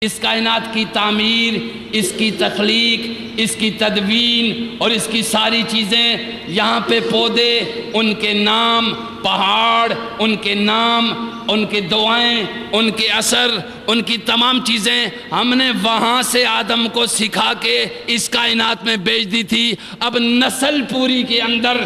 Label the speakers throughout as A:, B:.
A: اس کائنات کی تعمیر، اس کی تخلیق، اس کی تدوین اور اس کی ساری چیزیں، یہاں پہ پودے، ان کے نام، پہاڑ، ان کے نام، ان کے دعائیں، ان کے اثر، ان کی تمام چیزیں ہم نے وہاں سے آدم کو سکھا کے اس کائنات میں بیچ دی تھی۔ اب نسل پوری کے اندر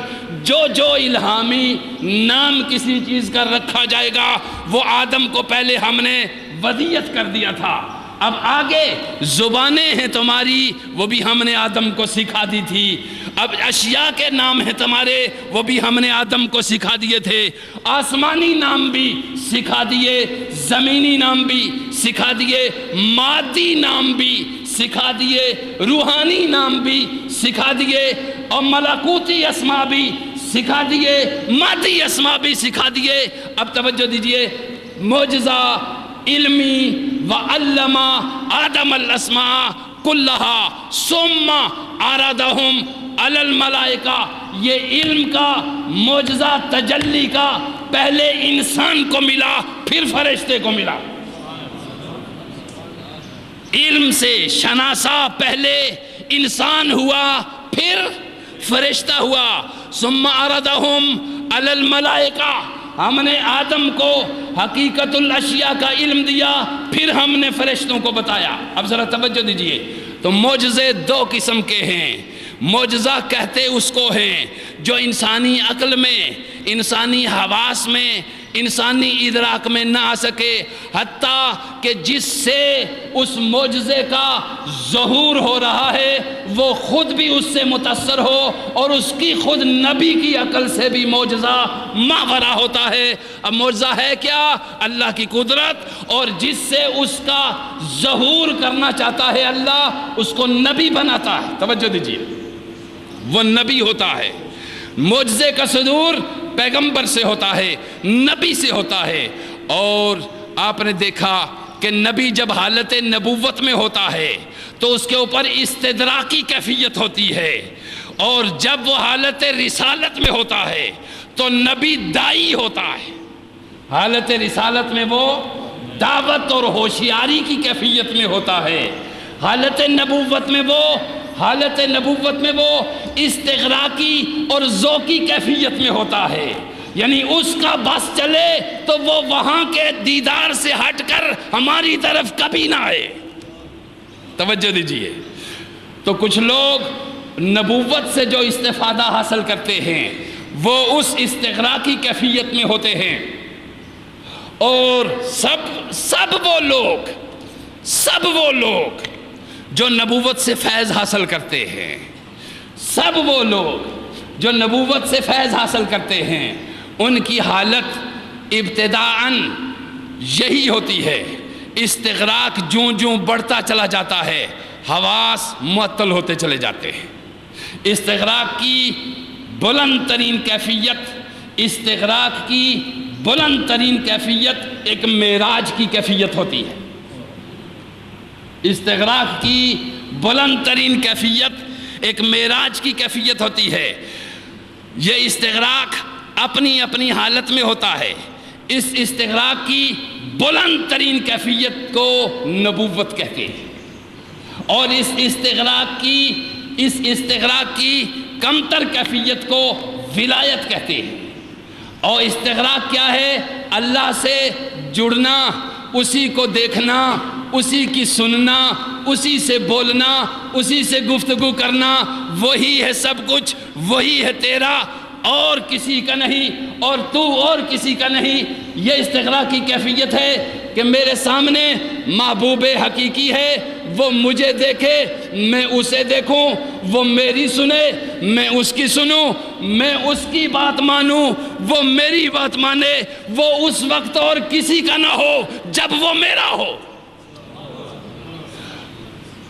A: جو الہامی نام کسی چیز کا رکھا جائے گا وہ آدم کو پہلے ہم نے ودیت کر دیا تھا۔ اب آگے زبانیں ہیں تمہاری، وہ بھی ہم نے آدم کو سکھا دی تھی۔ اب اشیاء کے نام ہیں تمہارے، وہ بھی ہم نے آدم کو سکھا دیے تھے۔ آسمانی نام بھی سکھا دیے، زمینی نام بھی سکھا دیے، مادی نام بھی سکھا دیے، روحانی نام بھی سکھا دیے، اور ملکوتی اسما بھی سکھا دیے، مادی اسما بھی سکھا دیے۔ اب توجہ دیجئے، معجزہ علمی وعلم آدم الاسماء کلہا ثم عرضہم علی الملائکہ، یہ علم کا معجزہ تجلی کا پہلے انسان کو ملا، پھر فرشتے کو ملا۔ علم سے شناسا پہلے انسان ہوا، پھر فرشتہ ہوا۔ ثم عرضہم علی الملائکہ، ہم نے آدم کو حقیقت الاشیاء کا علم دیا، پھر ہم نے فرشتوں کو بتایا۔ اب ذرا توجہ دیجئے، تو معجزے دو قسم کے ہیں۔ معجزہ کہتے اس کو ہیں جو انسانی عقل میں، انسانی حواس میں، انسانی ادراک میں نہ آ سکے، حتیٰ کہ جس سے اس معجزے کا ظہور ہو رہا ہے وہ خود بھی اس سے متاثر ہو، اور اس کی خود نبی کی عقل سے بھی معجزہ ماورا ہوتا ہے۔ اب معجزہ ہے کیا؟ اللہ کی قدرت، اور جس سے اس کا ظہور کرنا چاہتا ہے اللہ، اس کو نبی بناتا ہے۔ توجہ دیجیے، وہ نبی ہوتا ہے۔ معجزے کا صدور پیغمبر سے ہوتا ہے، نبی سے ہوتا ہے۔ اور آپ نے دیکھا کہ نبی جب حالت نبوت میں ہوتا ہے تو اس کے اوپر استدراکی کیفیت ہوتی ہے، اور جب وہ حالت رسالت میں ہوتا ہے تو نبی دائی ہوتا ہے۔ حالت رسالت میں وہ دعوت اور ہوشیاری کی کیفیت میں ہوتا ہے، حالت نبوت میں وہ استغراقی اور ذوقی کیفیت میں ہوتا ہے۔ یعنی اس کا بس چلے تو وہ وہاں کے دیدار سے ہٹ کر ہماری طرف کبھی نہ آئے۔ توجہ دیجئے، تو کچھ لوگ نبوت سے جو استفادہ حاصل کرتے ہیں وہ اس استغراقی کیفیت میں ہوتے ہیں، اور سب وہ لوگ جو نبوت سے فیض حاصل کرتے ہیں، سب وہ لوگ جو نبوت سے فیض حاصل کرتے ہیں، ان کی حالت ابتداءً یہی ہوتی ہے۔ استغراق جوں بڑھتا چلا جاتا ہے، حواس معطل ہوتے چلے جاتے ہیں۔ استغراق کی بلند ترین کیفیت ایک معراج کی کیفیت ہوتی ہے۔ استغراق کی بلند ترین کیفیت ایک معراج کی کیفیت ہوتی ہے۔ یہ استغراق اپنی حالت میں ہوتا ہے۔ اس استغراق کی بلند ترین کیفیت کو نبوت کہتے ہیں، اور اس استغراق کی کمتر کیفیت کو ولایت کہتے ہیں۔ اور استغراق کیا ہے؟ اللہ سے جڑنا، اسی کو دیکھنا، اسی کی سننا، اسی سے بولنا، اسی سے گفتگو کرنا، وہی ہے سب کچھ، وہی ہے تیرا، اور کسی کا نہیں، اور تو اور کسی کا نہیں۔ یہ استغراق کی کیفیت ہے کہ میرے سامنے محبوب حقیقی ہے، وہ مجھے دیکھے، میں اسے دیکھوں، وہ میری سنے، میں اس کی سنوں، میں اس کی بات مانوں، وہ میری بات مانے۔ وہ اس وقت اور کسی کا نہ ہو جب وہ میرا ہو،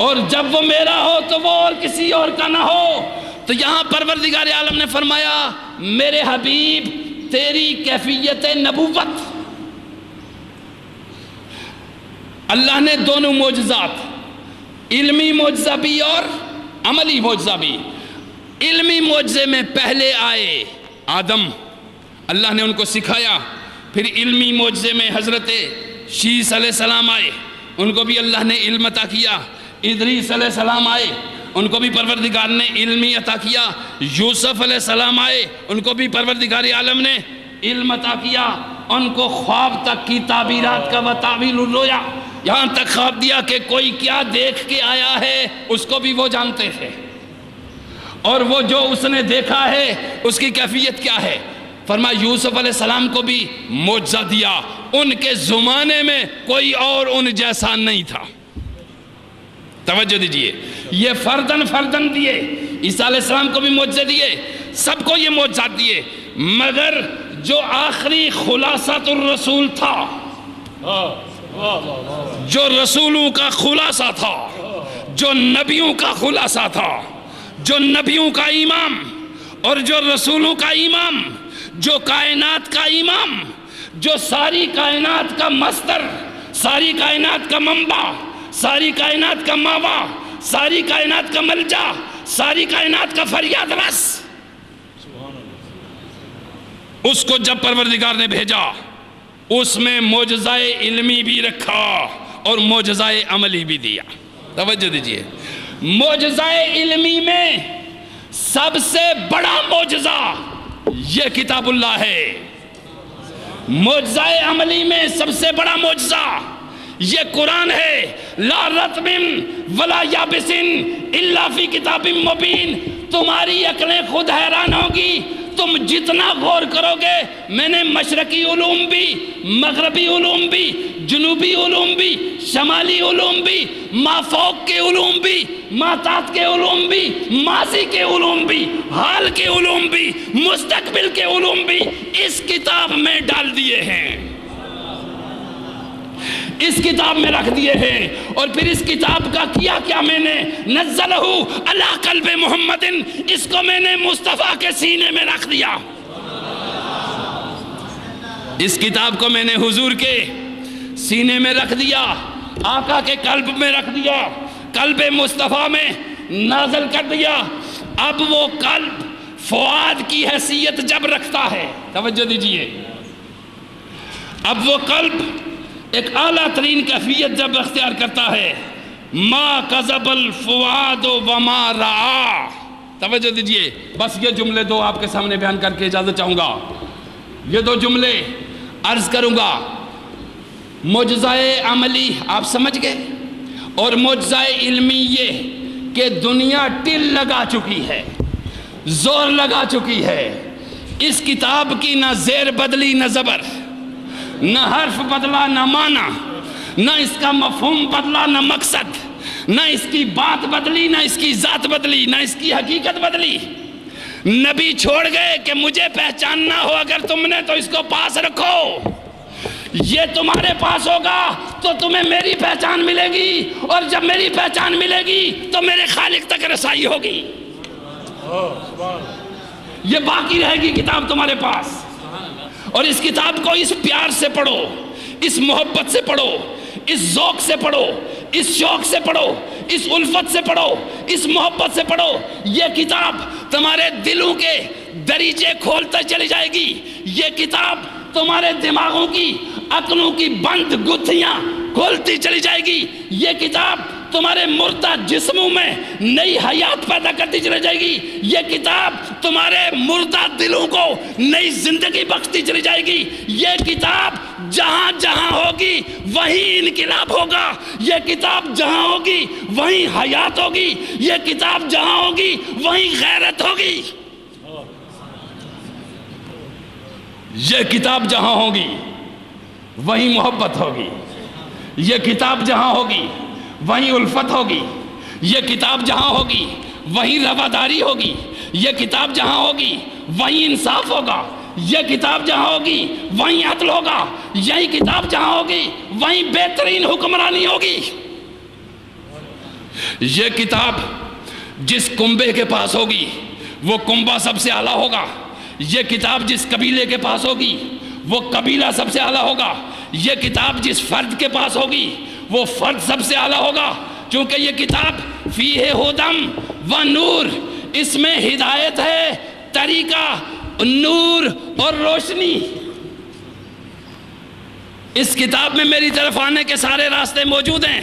A: اور جب وہ میرا ہو تو وہ اور کسی اور کا نہ ہو۔ تو یہاں پروردگار عالم نے فرمایا، میرے حبیب تیری کیفیت نبوت۔ اللہ نے دونوں معجزات، علمی معجزہ بھی اور عملی معجزہ بھی، علمی معجزے میں پہلے آئے آدم، اللہ نے ان کو سکھایا، پھر علمی معجزے میں حضرت شیس علیہ السلام آئے، ان کو بھی اللہ نے علم عطا کیا. ادریس علیہ السلام آئے, ان کو بھی پروردگار نے علمی عطا کیا. یوسف علیہ السلام آئے, ان کو بھی پروردگار عالم نے علم عطا کیا. ان کو خواب تک کی تعبیرات کا وتاویل الرؤیا, یہاں تک خواب دیا کہ کوئی کیا دیکھ کے آیا ہے اس کو بھی وہ جانتے تھے, اور وہ جو اس نے دیکھا ہے اس کی کیفیت کیا ہے. فرمایا یوسف علیہ السلام کو بھی معجزہ دیا, ان کے زمانے میں کوئی اور ان جیسا نہیں تھا. توجہ دیجئے, یہ فردن فردن دیے. عیسیٰ علیہ السلام کو بھی معجزے دیے, سب کو یہ معجزات دیے, مگر جو آخری خلاصۃ الرسول تھا, جو رسولوں کا خلاصہ تھا, جو نبیوں کا خلاصہ تھا, جو نبیوں کا امام اور جو رسولوں کا امام, جو کائنات کا امام, جو ساری کائنات کا مصدر, ساری کائنات کا منبع, ساری کائنات کا ماوا, ساری کائنات کا ملجا, ساری کائنات کا فریاد رس, اس کو جب پروردگار نے بھیجا اس میں معجزہ علمی بھی رکھا اور معجزہ عملی بھی دیا. توجہ دیجئے, معجزہ علمی میں سب سے بڑا معجزہ یہ کتاب اللہ ہے. معجزہ عملی میں سب سے بڑا معجزہ یہ قرآن ہے. لا رطب ولا یابس الا فی کتاب مبین. تمہاری عقلیں خود حیران ہوگی, تم جتنا غور کرو گے. میں نے مشرقی علوم بھی, مغربی علوم بھی, جنوبی علوم بھی, شمالی علوم بھی, مافوق کے علوم بھی, ماتات کے علوم بھی, ماضی کے علوم بھی, حال کے علوم بھی, مستقبل کے علوم بھی اس کتاب میں ڈال دیے ہیں, اس کتاب میں رکھ دیے ہیں. اور پھر اس کتاب کا کیا کیا میں نے, نزلہ علی قلب محمد, اس کو میں نے مصطفیٰ کے سینے میں رکھ دیا. اس کتاب کو میں نے حضور کے سینے میں رکھ دیا, آقا کے قلب میں رکھ دیا, قلب مصطفیٰ میں نازل کر دیا. اب وہ قلب فؤاد کی حیثیت جب رکھتا ہے, توجہ دیجئے, اب وہ قلب ایک اعلیٰ ترین کیفیت جب اختیار کرتا ہے, ما کذب الفؤاد وما رعا. توجہ دیجئے, بس یہ جملے دو آپ کے سامنے بیان کر کے اجازت چاہوں گا. یہ دو جملے عرض کروں گا. معجزہ عملی آپ سمجھ گئے, اور معجزہ علمی یہ کہ دنیا ٹل لگا چکی ہے, زور لگا چکی ہے. اس کتاب کی نہ زیر بدلی نہ زبر, نہ حرف بدلا نہ معنی, نہ اس کا مفہوم بدلا نہ مقصد, نہ اس کی بات بدلی نہ اس کی ذات بدلی, نہ اس کی حقیقت بدلی. نبی چھوڑ گئے کہ مجھے پہچاننا ہو اگر تم نے تو اس کو پاس رکھو, یہ تمہارے پاس ہوگا تو تمہیں میری پہچان ملے گی, اور جب میری پہچان ملے گی تو میرے خالق تک رسائی ہوگی. یہ باقی رہے گی کتاب تمہارے پاس. اور اس کتاب کو اس پیار سے پڑھو, اس محبت سے پڑھو, اس ذوق سے پڑھو, اس شوق سے پڑھو, اس الفت سے پڑھو, اس محبت سے پڑھو. یہ کتاب تمہارے دلوں کے دریچے کھولتا چلی جائے گی. یہ کتاب تمہارے دماغوں کی, عقلوں کی بند گتھیاں کھولتی چلی جائے گی. یہ کتاب تمہارے مردہ جسموں میں نئی حیات پیدا کرتی چلی جائے گی. یہ کتاب تمہارے مردہ دلوں کو نئی زندگی بخشتی چلی جائے گی. یہ کتاب جہاں جہاں ہوگی وہیں انقلاب ہوگا. یہ کتاب جہاں ہوگی وہیں حیات ہوگی. یہ کتاب جہاں ہوگی وہیں غیرت ہوگی. یہ کتاب جہاں ہوگی وہیں محبت ہوگی. یہ کتاب جہاں ہوگی وہیں الفت ہوگی. یہ کتاب جہاں ہوگی وہیں رواداری ہوگی. یہ کتاب جہاں ہوگی وہیں انصاف ہوگا. یہ کتاب جہاں ہوگی وہیں عدل ہوگا. یہی کتاب جہاں ہوگی وہیں بہترین حکمرانی ہوگی. یہ کتاب جس کنبے کے پاس ہوگی وہ کنبہ سب سے اعلیٰ ہوگا. یہ کتاب جس قبیلے کے پاس ہوگی وہ قبیلہ سب سے اعلیٰ ہوگا. یہ کتاب جس فرد کے پاس ہوگی وہ فرد سب سے اعلیٰ ہوگا. چونکہ یہ کتاب فیہ ہدی و نور, اس میں ہدایت ہے, طریقہ, نور اور روشنی. اس کتاب میں میری طرف آنے کے سارے راستے موجود ہیں.